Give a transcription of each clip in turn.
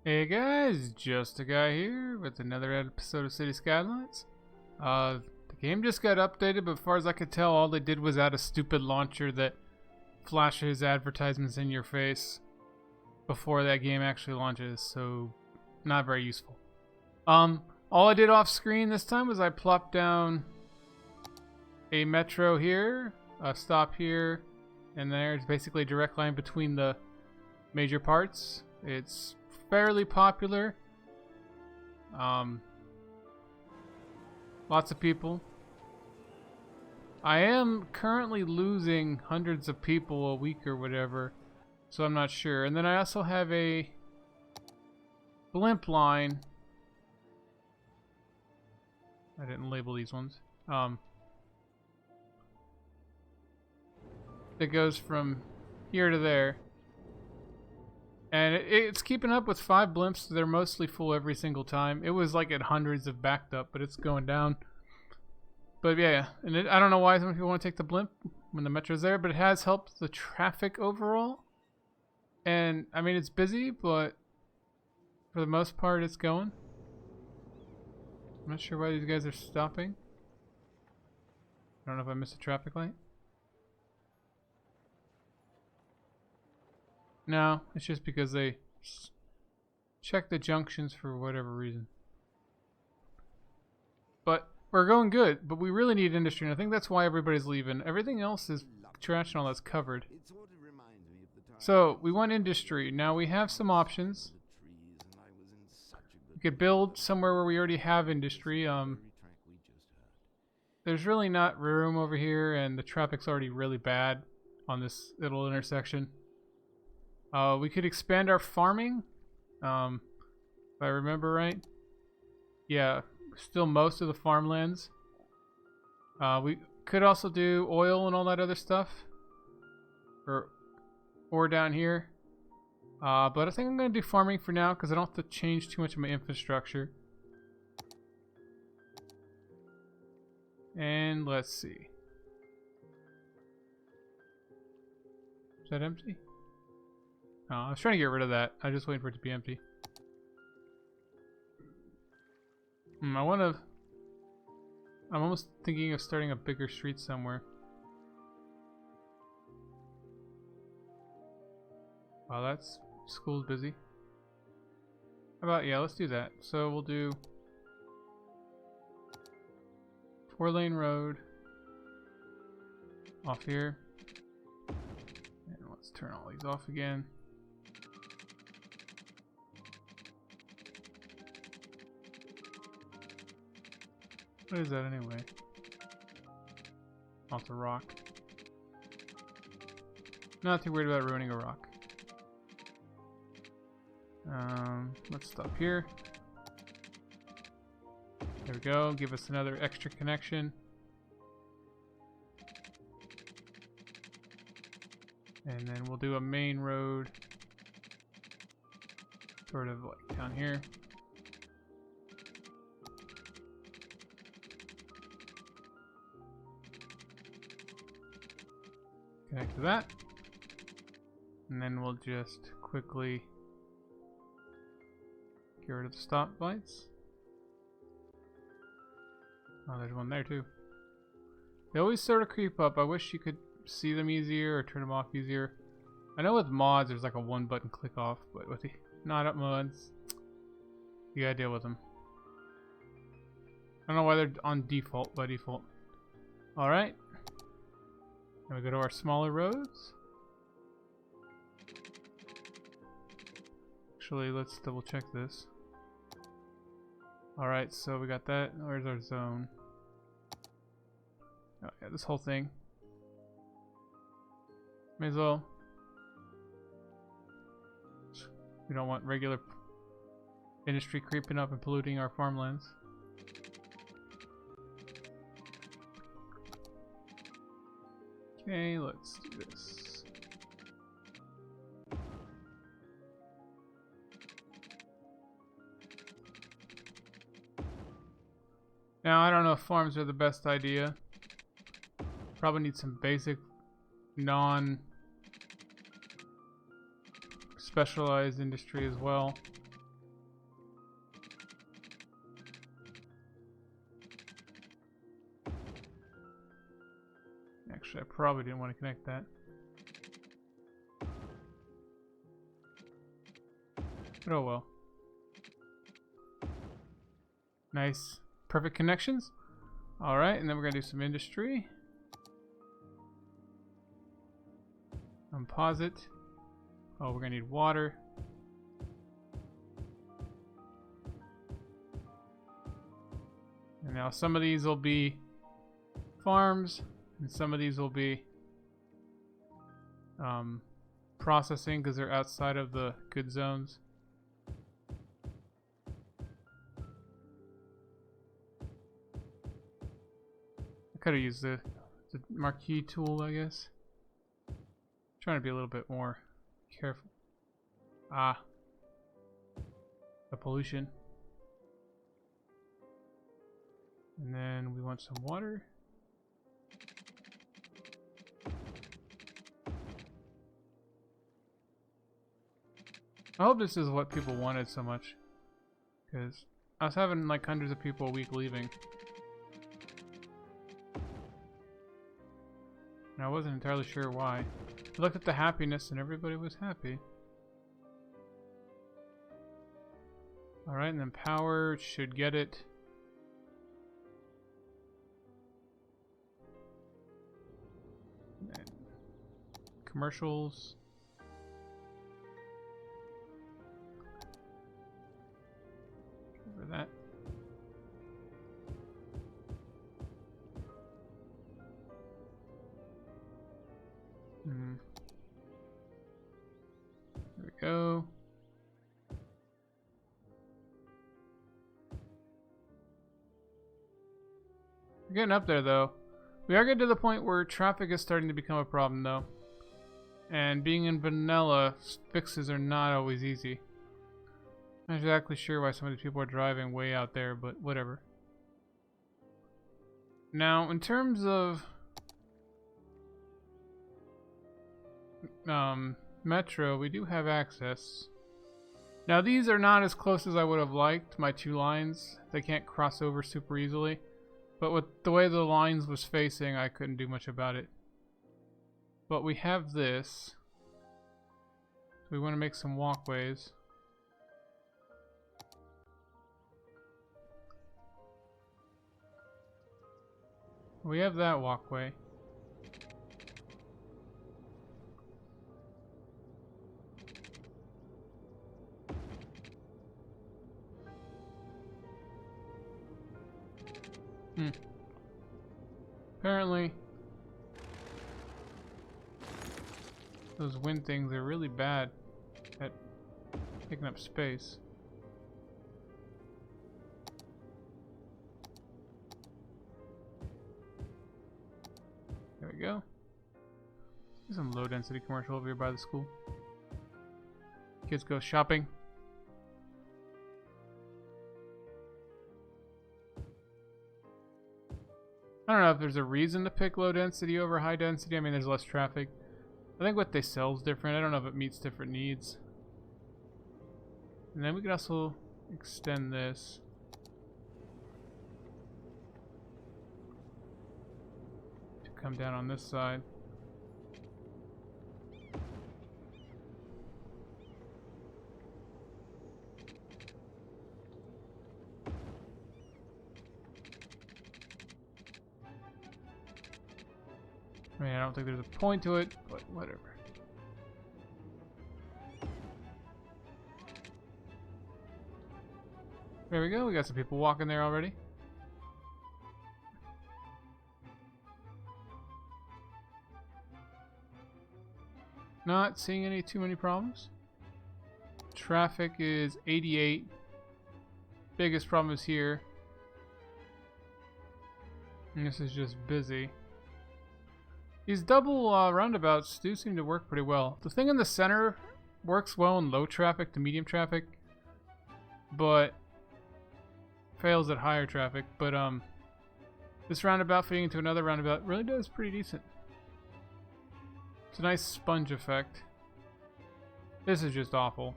Hey guys, just a guy here with another episode of City Skylines. The game just got updated, but as far as I could tell, all they did was add a stupid launcher that flashes advertisements in your face before that game actually launches, so not very useful. All I did off screen this time was I plopped down a metro here, a stop here, and there's basically a direct line between the major parts. It's fairly popular. Lots of people. I am currently losing hundreds of people a week or whatever, so I'm not sure. And then I also have a blimp line. I didn't label these ones. That goes from here to there. And it's keeping up with 5 blimps. They're mostly full every single time. It was like at hundreds of backed up, but it's going down. But yeah, and I don't know why some people want to take the blimp when the metro's there, but it has helped the traffic overall. And I mean, it's busy, but for the most part, it's going. I'm not sure why these guys are stopping. I don't know if I missed a traffic light. No, it's just because they check the junctions for whatever reason. But we're going good, but we really need industry, and I think that's why everybody's leaving. Everything else is trash and all that's covered. So we want industry. Now we have some options. We could build somewhere where we already have industry. There's really not room over here, and the traffic's already really bad on this little intersection. We could expand our farming, if I remember right. Yeah, still most of the farmlands. We could also do oil and all that other stuff, or down here. But I think I'm going to do farming for now because I don't have to change too much of my infrastructure. And let's see. Is that empty? Oh, I was trying to get rid of that. I was just waiting for it to be empty. I'm almost thinking of starting a bigger street somewhere. Wow, that's school's busy. How about, yeah, let's do that. So we'll do 4-lane road off here. And let's turn all these off again. What is that anyway? Oh, it's a rock. Not too worried about ruining a rock. Let's stop here. There we go. Give us another extra connection. And then we'll do a main road. Sort of like down here. Connect to that. And then we'll just quickly get rid of the stop lights. Oh, there's one there too. They always sort of creep up. I wish you could see them easier or turn them off easier. I know with mods there's like a 1-button click off, but with the not mods, you gotta deal with them. I don't know why they're on default by default. Alright. Then we go to our smaller roads. Actually, let's double check this. Alright, so we got that. Where's our zone? Oh yeah, this whole thing. May as well. We don't want regular industry creeping up and polluting our farmlands. Okay, let's do this. Now, I don't know if farms are the best idea. Probably need some basic non-specialized industry as well. Actually, I probably didn't want to connect that. But oh well. Nice. Perfect connections. Alright, and then we're going to do some industry. Unpause it. Oh, we're going to need water. And now some of these will be farms, and some of these will be processing because they're outside of the good zones. I could have used the marquee tool, I guess. Trying to be a little bit more careful. Ah, the pollution. And then we want some water. I hope this is what people wanted so much, because I was having like hundreds of people a week leaving. And I wasn't entirely sure why. I looked at the happiness and everybody was happy. Alright, and then power should get it. And commercials. Cover that. There we go. We're getting up there though. We are getting to the point where traffic is starting to become a problem though. And being in vanilla, fixes are not always easy. Not exactly sure why some of these people are driving way out there, but whatever. Now, in terms of Metro, we do have access. Now, these are not as close as I would have liked, my two lines. They can't cross over super easily. But with the way the lines was facing, I couldn't do much about it. But we have this. So we want to make some walkways. We have that walkway. Apparently, those wind things are really bad at picking up space. There we go. There's some low density commercial over here by the school. Kids go shopping. I don't know if there's a reason to pick low density over high density. I mean, there's less traffic. I think what they sell is different. I don't know if it meets different needs. And then we could also extend this. To come down on this side. I mean, I don't think there's a point to it, but whatever. There we go, we got some people walking there already. Not seeing any too many problems. Traffic is 88. Biggest problem is here. And this is just busy. These double roundabouts do seem to work pretty well. The thing in the center works well in low traffic to medium traffic, but fails at higher traffic. But this roundabout feeding into another roundabout really does pretty decent. It's a nice sponge effect. This is just awful.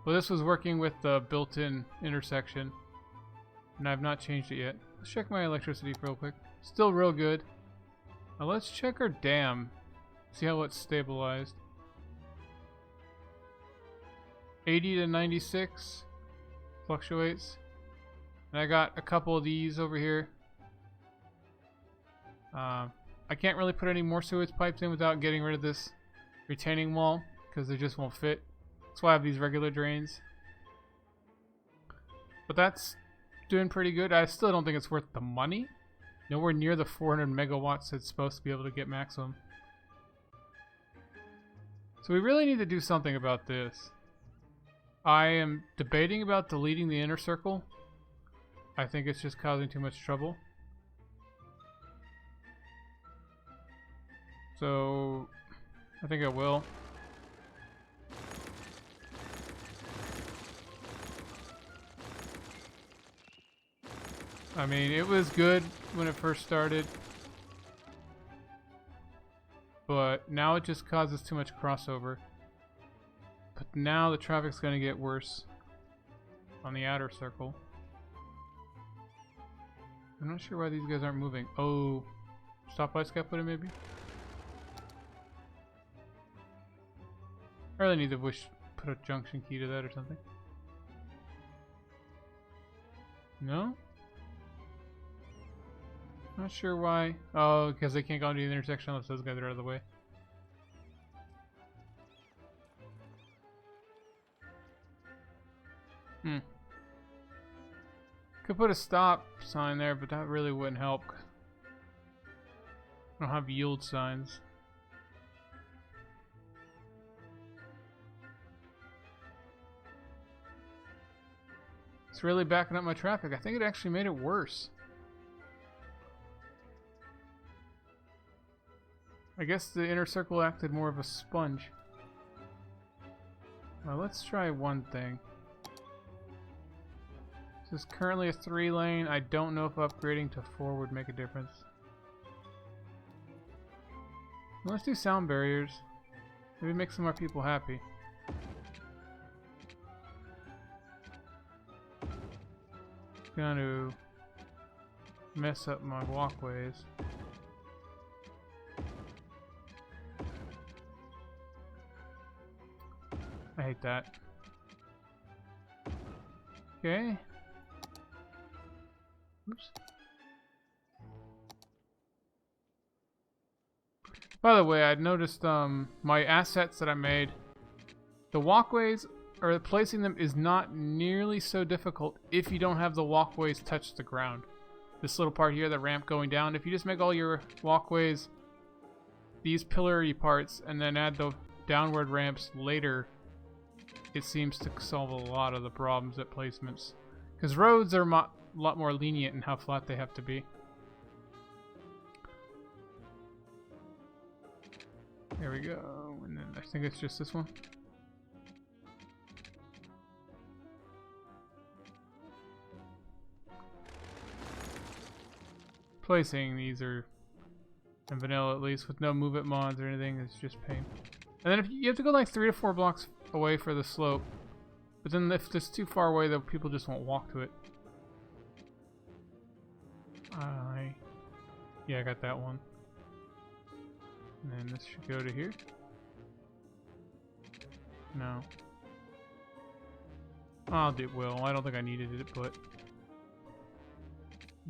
But this was working with the built-in intersection, and I've not changed it yet. Let's check my electricity real quick. Still real good. Now let's check our dam. See how it's stabilized. 80 to 96 fluctuates. And I got a couple of these over here. I can't really put any more sewage pipes in without getting rid of this retaining wall because they just won't fit. That's why I have these regular drains. But that's doing pretty good. I still don't think it's worth the money. Nowhere near the 400 megawatts it's supposed to be able to get maximum. So we really need to do something about this. I am debating about deleting the inner circle. I think it's just causing too much trouble. So I think I will. I mean, it was good when it first started, but now it just causes too much crossover. But now the traffic's going to get worse on the outer circle. I'm not sure why these guys aren't moving. Oh, stoplights got put in maybe? I really need to put a junction key to that or something. No? Not sure why. Oh, because they can't go into the intersection unless those guys are out of the way. Could put a stop sign there, but that really wouldn't help. I don't have yield signs. It's really backing up my traffic. I think it actually made it worse. I guess the inner circle acted more of a sponge. Well, let's try one thing. This is currently a 3-lane. I don't know if upgrading to 4 would make a difference. Well, let's do sound barriers. Maybe make some more people happy. Gonna mess up my walkways. I hate that. Okay. Oops. By the way, I'd noticed my assets that I made. The walkways, or placing them, is not nearly so difficult if you don't have the walkways touch the ground. This little part here, the ramp going down, if you just make all your walkways these pillar-y parts and then add the downward ramps later, it seems to solve a lot of the problems at placements. Because roads are a lot more lenient in how flat they have to be. There we go, and then I think it's just this one. Placing these are in vanilla, at least with no move it mods or anything. It's just pain. And then if you have to go like 3 to 4 blocks away for the slope, but then if it's too far away, though, people just won't walk to it. Yeah, I got that one. And then this should go to here. No. I'll do will. I don't think I needed it, but.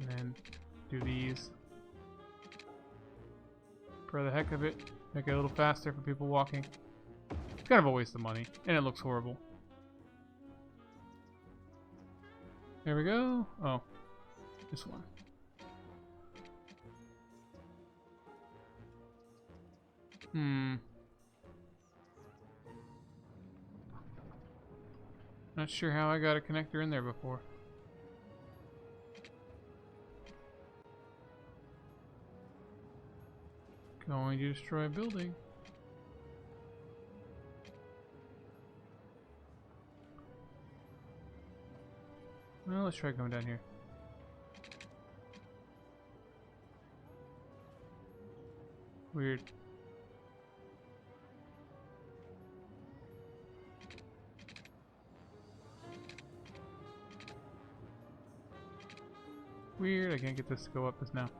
And then do these. For the heck of it. Make it a little faster for people walking. It's kind of a waste of money, and it looks horrible. There we go. Oh, this one. Not sure how I got a connector in there before. Going to destroy a building. Well, let's try going down here. Weird. Weird, I can't get this to go up as now.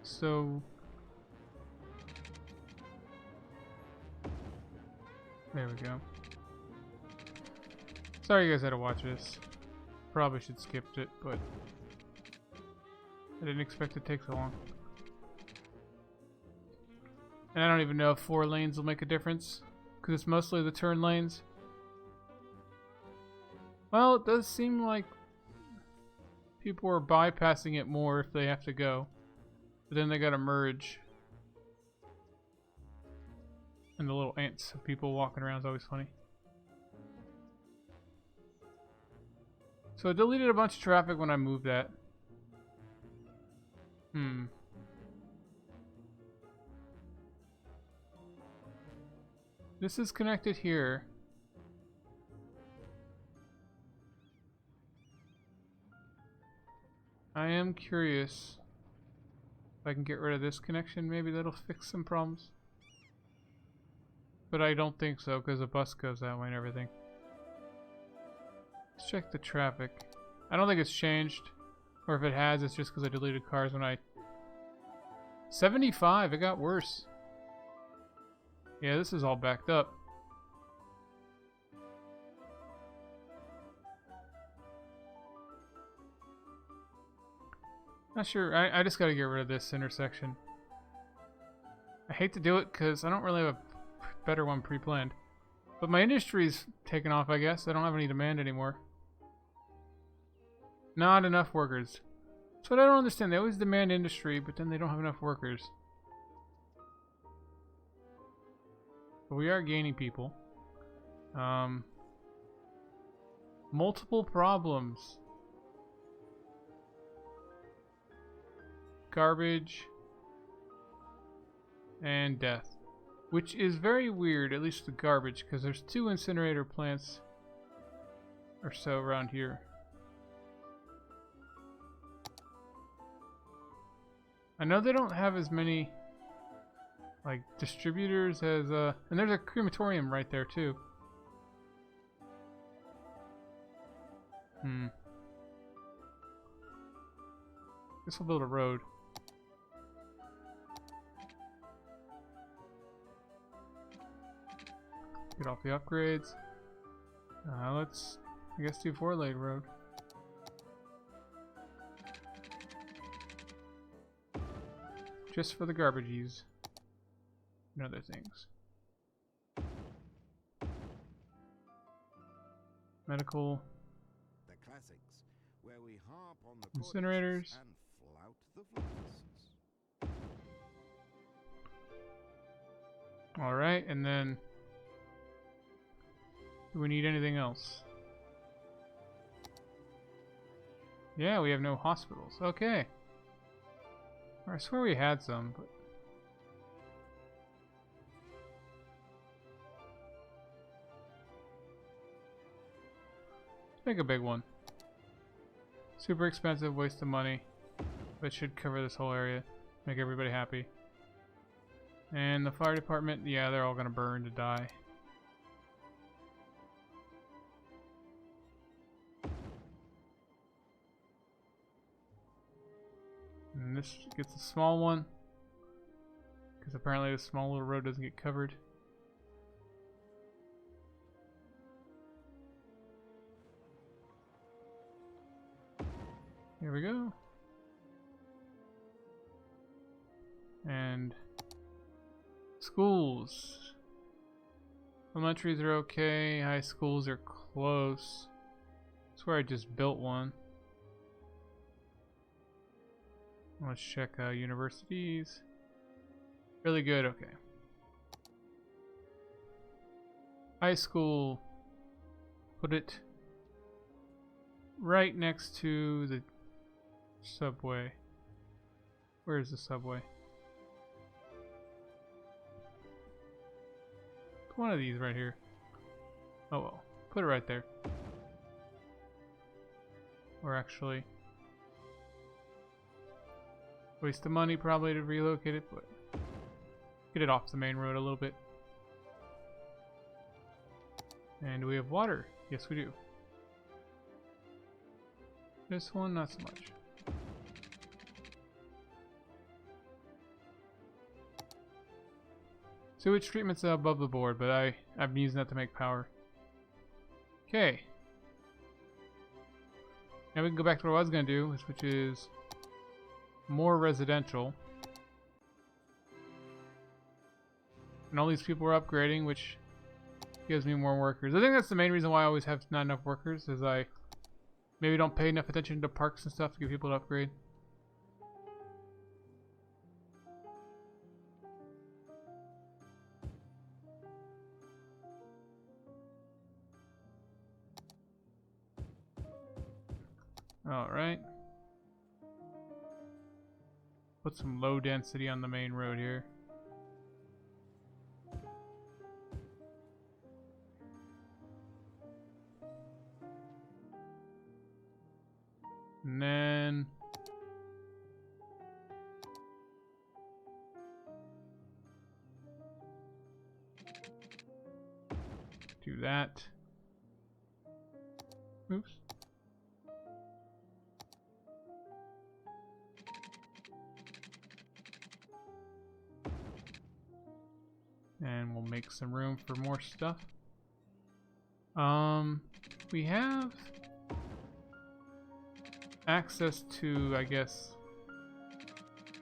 So there we go. Sorry you guys had to watch this. Probably should skipped it, but I didn't expect it to take so long. And I don't even know if 4 lanes will make a difference, because it's mostly the turn lanes. Well, it does seem like people are bypassing it more if they have to go. But then they gotta merge. And the little ants of people walking around is always funny. So it deleted a bunch of traffic when I moved that. This is connected here. I am curious if I can get rid of this connection. Maybe that'll fix some problems. But I don't think so, because the bus goes that way and everything. Let's check the traffic. I don't think it's changed. Or if it has, it's just because I deleted cars when I... 75! It got worse. Yeah, this is all backed up. Not sure. I just gotta get rid of this intersection. I hate to do it because I don't really have a better one pre-planned. But my industry's taken off, I guess. I don't have any demand anymore. Not enough workers. That's what I don't understand. They always demand industry, but then they don't have enough workers. But we are gaining people. Multiple problems. Garbage. And death. Which is very weird, at least the garbage, because there's 2 incinerator plants or so around here. I know they don't have as many like distributors as and there's a crematorium right there too. Guess we'll build a road. Get off the upgrades. Let's, I guess, do 4-lane road. Just for the garbages and other things. Medical. The classics, where we harp on the Incinerators. and flout the florists. Alright, and then do we need anything else? Yeah, we have no hospitals. Okay. I swear we had some, but let's make a big one. Super expensive, waste of money, but should cover this whole area, make everybody happy. And the fire department, yeah, they're all gonna burn to die. And this gets a small one, because apparently this small little road doesn't get covered. Here we go. And schools. Elementaries are okay, high schools are close. I swear I just built one. Let's check universities. Really good, okay. High school. Put it right next to the subway. Where's the subway? One of these right here. Oh well. Put it right there. Or actually... waste of money probably to relocate it, but get it off the main road a little bit. And we have water. Yes, we do. This one, not so much. Sewage treatment's above the board, but I've been using that to make power. Okay. Now we can go back to what I was going to do, which is more residential. And all these people are upgrading, which gives me more workers. I think that's the main reason why I always have not enough workers, is I maybe don't pay enough attention to parks and stuff to get people to upgrade. Alright. Put some low density on the main road here. And then do that. Oops. And we'll make some room for more stuff. We have access to, I guess,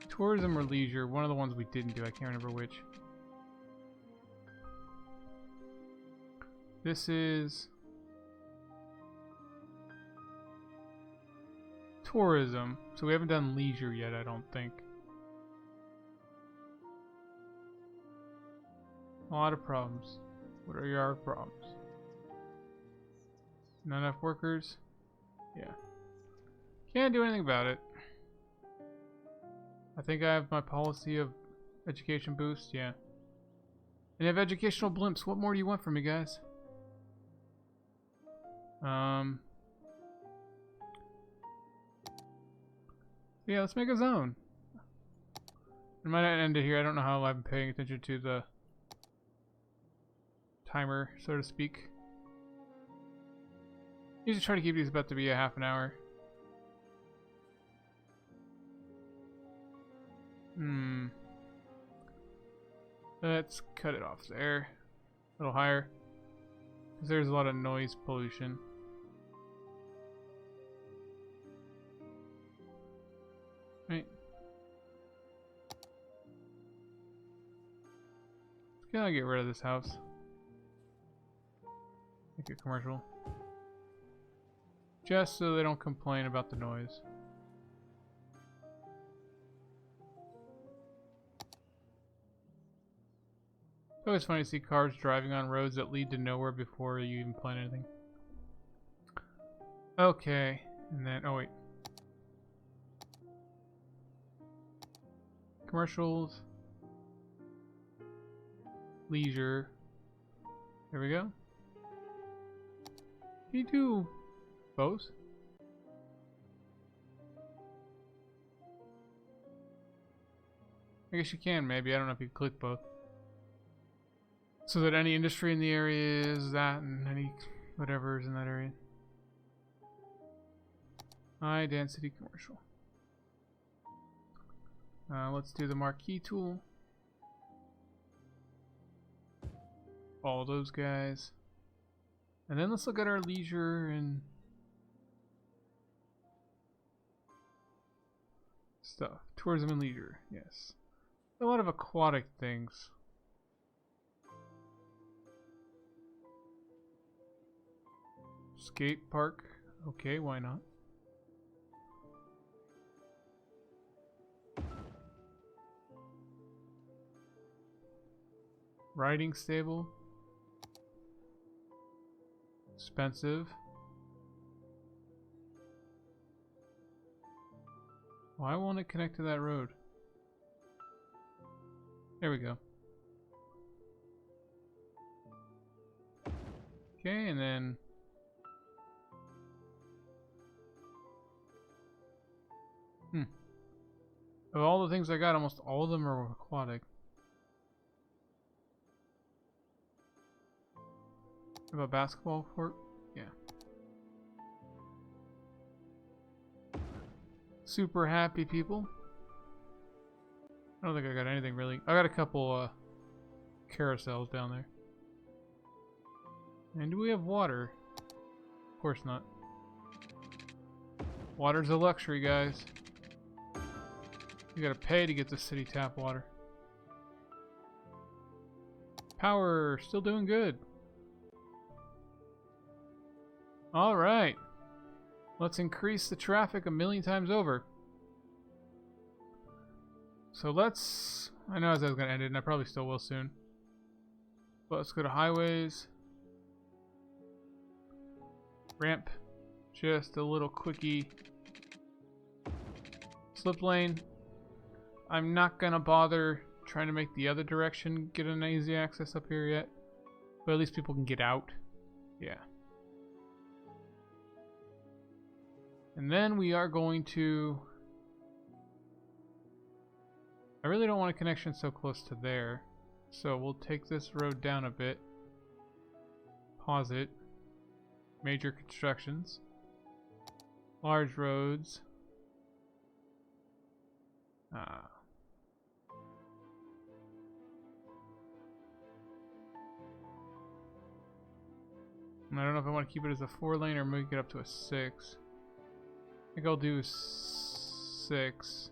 tourism or leisure. One of the ones we didn't do, I can't remember which. This is tourism, so we haven't done leisure yet, I don't think. A lot of problems. What are your problems? Not enough workers? Yeah. Can't do anything about it. I think I have my policy of education boost, yeah. And you have educational blimps. What more do you want from me, guys? Yeah, let's make a zone. I might not end it here. I don't know how I'm paying attention to the timer, so to speak. Usually try to keep these about to be a half an hour. Let's cut it off there. A little higher. Because there's a lot of noise pollution. Right. Let's gotta get rid of this house. Make it commercial. Just so they don't complain about the noise. It's always funny to see cars driving on roads that lead to nowhere before you even plan anything. Okay, and then, oh wait. Commercials. Leisure. There we go. Can you do both? I guess you can, maybe. I don't know if you click both. So that any industry in the area is that, and any whatever is in that area. High density commercial. Let's do the marquee tool. All those guys. And then let's look at our leisure and stuff. Tourism and leisure, yes. A lot of aquatic things. Skate park. Okay, why not? Riding stable. Expensive. Why won't it connect to that road? There we go. Okay, and then of all the things I got, almost all of them are aquatic. Have a basketball court? Yeah. Super happy people. I don't think I got anything really. I got a couple carousels down there. And do we have water? Of course not. Water's a luxury, guys. You gotta pay to get the city tap water. Power, still doing good. Alright. Let's increase the traffic 1,000,000 times over. So let's... I know I was going to end it, and I probably still will soon. But let's go to highways. Ramp. Just a little quickie. Slip lane. I'm not going to bother trying to make the other direction get an easy access up here yet. But at least people can get out. Yeah. And then we are going to... I really don't want a connection so close to there. So we'll take this road down a bit. Pause it. Major constructions. Large roads. I don't know if I want to keep it as a 4-lane or make it up to a 6. I think I'll do 6.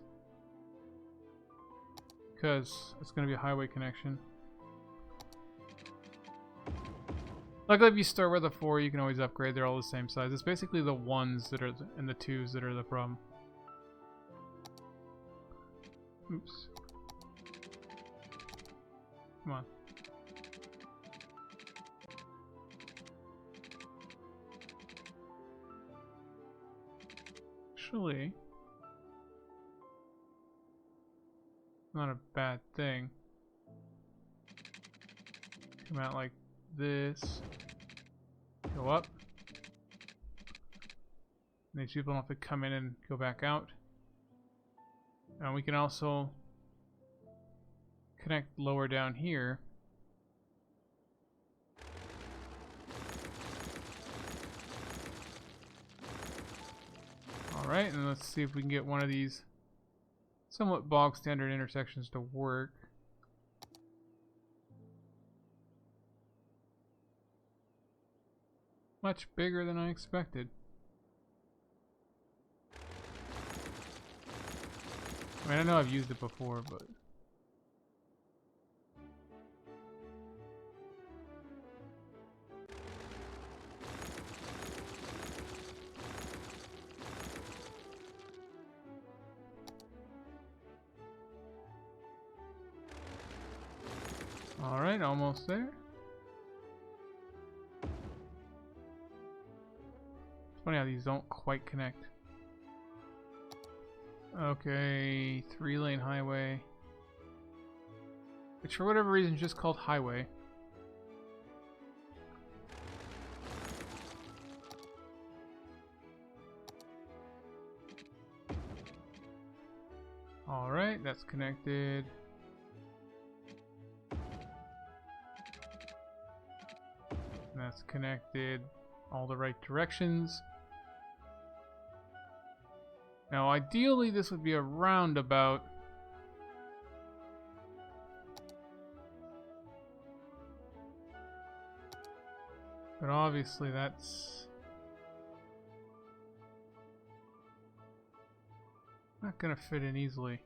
Because it's going to be a highway connection. Luckily, if you start with a 4, you can always upgrade. They're all the same size. It's basically the 1s that are and the 2s that are the problem. Oops. Come on. Actually... not a bad thing. Come out like this. Go up. And these people don't have to come in and go back out. And we can also connect lower down here. Alright, and let's see if we can get one of these somewhat bog standard intersections to work. Much bigger than I expected. I mean, I know I've used it before, but... Alright, almost there. It's funny how these don't quite connect. Okay, 3-lane highway. Which for whatever reason is just called highway. Alright, that's connected. That's connected all the right directions. Now ideally this would be a roundabout. But obviously that's not gonna fit in easily.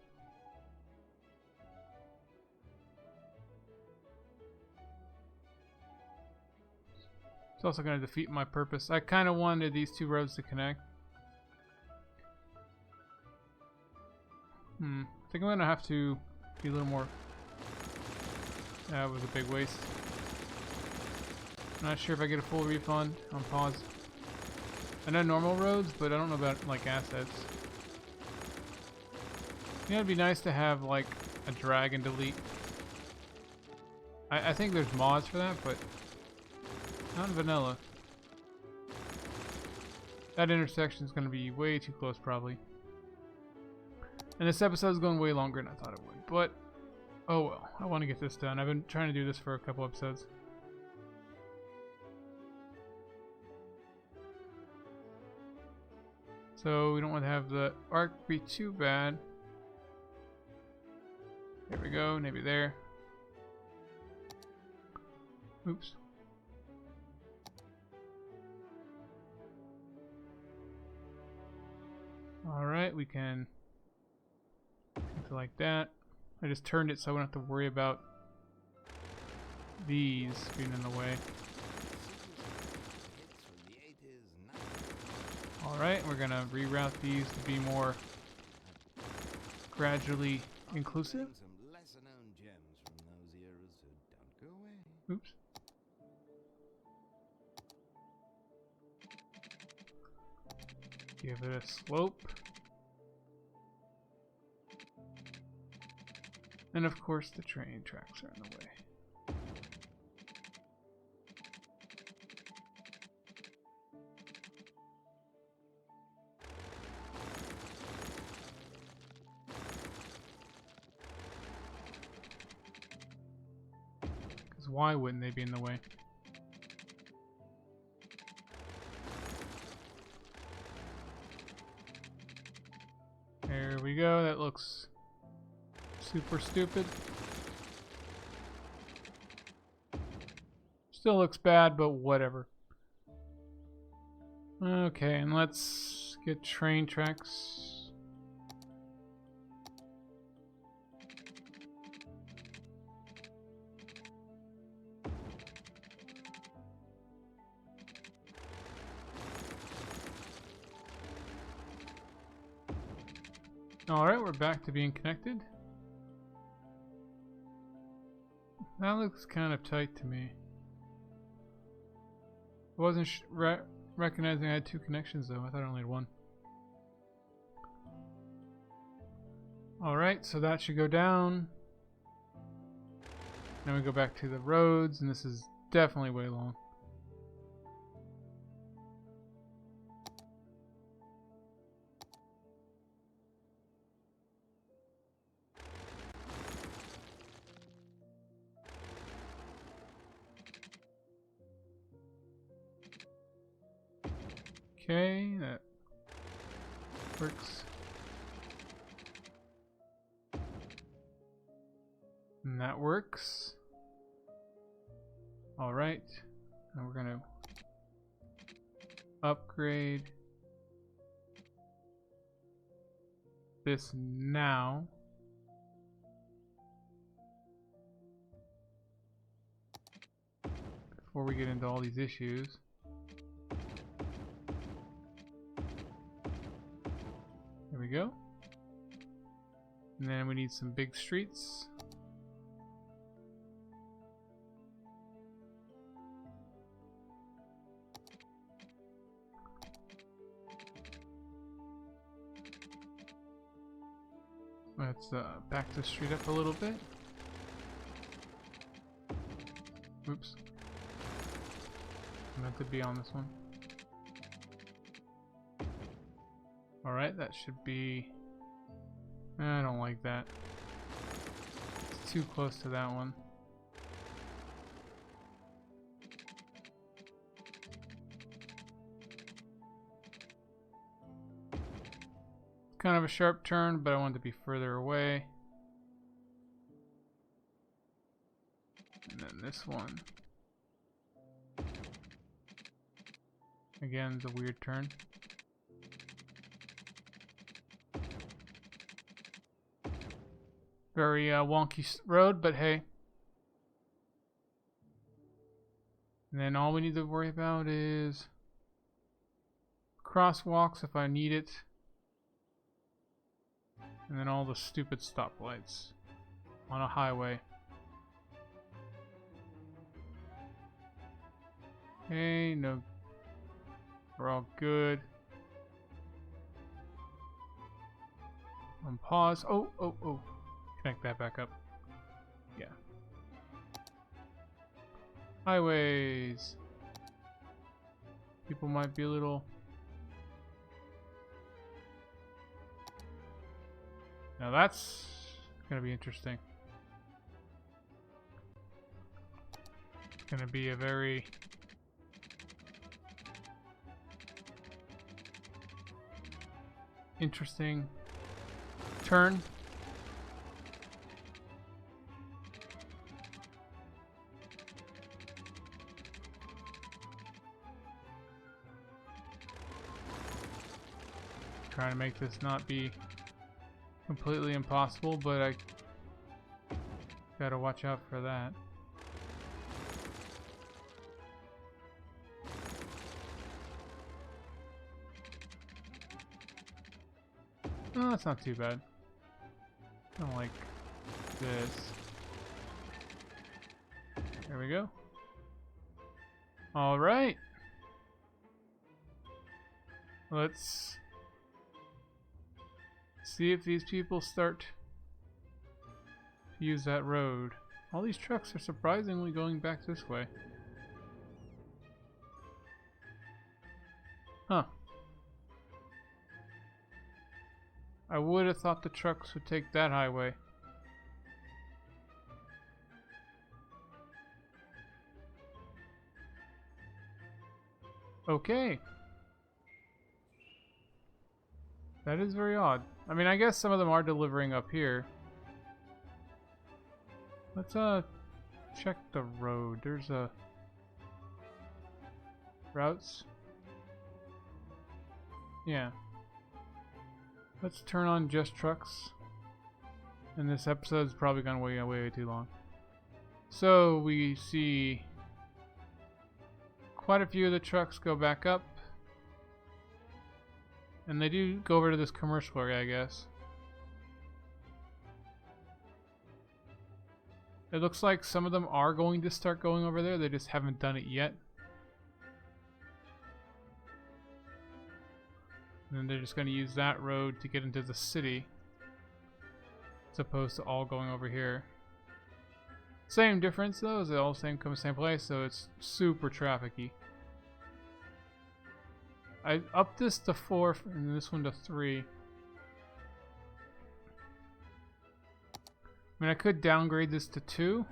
It's also going to defeat my purpose. I kind of wanted these two roads to connect. I think I'm going to have to be a little more... That was a big waste. I'm not sure if I get a full refund on pause. I know normal roads, but I don't know about like assets. You know, it'd be nice to have like a drag and delete. I think there's mods for that, but not in vanilla. That intersection is going to be way too close, probably. And this episode is going way longer than I thought it would. But, oh well. I want to get this done. I've been trying to do this for a couple episodes. So, we don't want to have the arc be too bad. There we go. Maybe there. Oops. Alright, we can keep it like that. I just turned it so I wouldn't have to worry about these being in the way. Alright, we're gonna reroute these to be more gradually inclusive. Some lesser-known gems from those eras, so don't go away. Oops. Give it a slope. And of course the train tracks are in the way. Because why wouldn't they be in the way? There we go, that looks super stupid. Still looks bad, but whatever. Okay, and let's get train tracks. Alright, we're back to being connected. That looks kind of tight to me. I wasn't recognizing I had two connections though. I thought I only had one. Alright, so that should go down. Then we go back to the roads, and this is definitely way long. Okay, that works. And that works. Alright, and we're gonna upgrade this now. Before we get into all these issues. There we go. And then we need some big streets. Let's back the street up a little bit. Oops. I meant to be on this one. Alright, that should be... I don't like that. It's too close to that one. Kind of a sharp turn, but I want it to be further away. And then this one. Again, it's a weird turn. Very wonky road, but hey. And then all we need to worry about is crosswalks if I need it. And then all the stupid stoplights on a highway. Okay, no. We're all good. On pause. Oh. Connect that back up. Yeah. Highways. People might be a little... Now that's gonna be interesting. It's gonna be a very interesting turn. trying to make this not be completely impossible, but I gotta watch out for that. Oh, that's not too bad. I don't like this. There we go. All right. Let's see if these people start to use that road. All these trucks are surprisingly going back this way. Huh. I would have thought the trucks would take that highway. Okay. That is very odd. I mean, I guess some of them are delivering up here. Let's check the road. There's routes. Yeah. Let's turn on just trucks. And this episode's probably gone way too long. So we see quite a few of the trucks go back up. And they do go over to this commercial area, I guess. It looks like some of them are going to start going over there. They just haven't done it yet. And then they're just going to use that road to get into the city, as opposed to all going over here. Same difference though, is they all come from the same place, so it's super trafficy. I upped this to 4 and this one to 3. I mean, I could downgrade this to 2,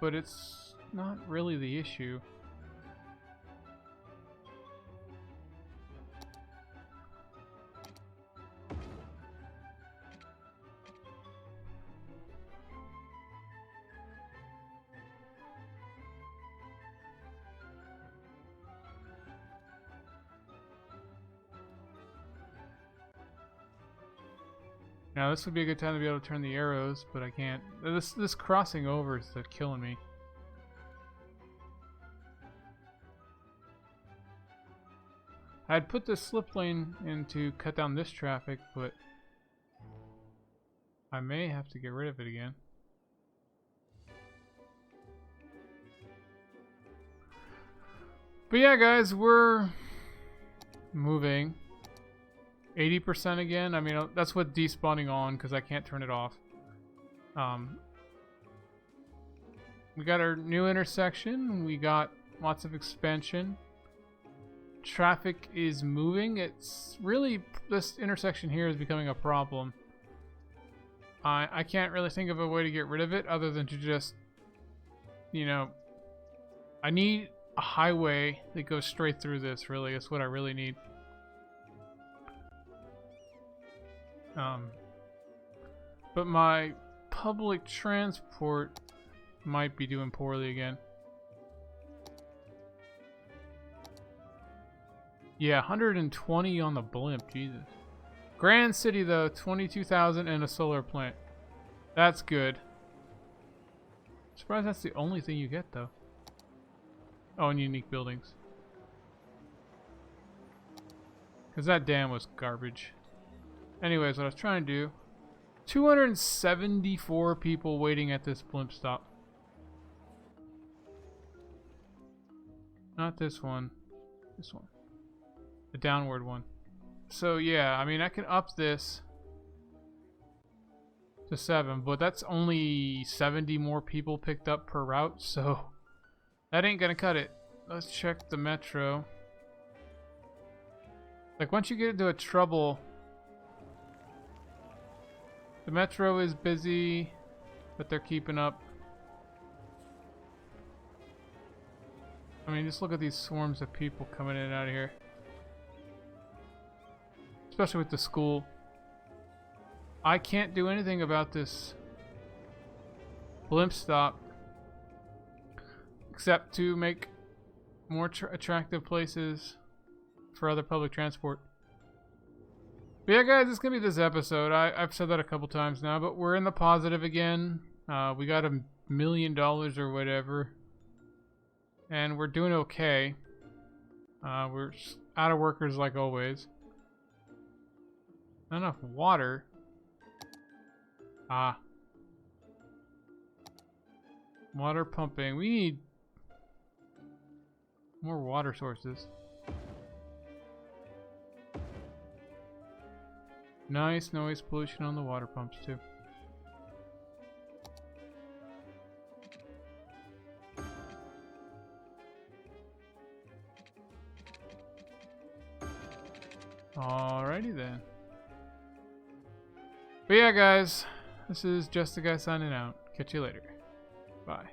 but it's not really the issue. Now this would be a good time to be able to turn the arrows, but I can't. This crossing over is killing me. I'd put this slip lane in to cut down this traffic, but I may have to get rid of it again. But yeah, guys, we're moving. 80% again. I mean, that's what despawning on, because I can't turn it off. We got our new intersection. We got lots of expansion. Traffic is moving. It's really, this intersection here is becoming a problem. I can't really think of a way to get rid of it other than to just, you know, I need a highway that goes straight through this, really. That's what I really need. But my public transport might be doing poorly again. Yeah, 120 on the blimp, Jesus. Grand City though, 22,000 and a solar plant. That's good. Surprised that's the only thing you get though. Oh, and unique buildings. Because that dam was garbage. Anyways, what I was trying to do, 274 people waiting at this blimp stop. Not this one. This one. The downward one. So yeah, I mean, I can up this to 7, but that's only 70 more people picked up per route, so that ain't gonna cut it. Let's check the metro. Like, once you get into a trouble, the metro is busy, but they're keeping up. I mean, just look at these swarms of people coming in and out of here. Especially with the school. I can't do anything about this blimp stop except to make more attractive places for other public transport. But yeah, guys, it's gonna be this episode. I've said that a couple times now, but we're in the positive again. We got $1 million or whatever, and we're doing okay. We're out of workers like always. Not enough water. Water pumping. We need more water sources. Nice noise pollution on the water pumps too. Alrighty then. But yeah, guys, this is Just a Guy signing out. Catch you later. Bye.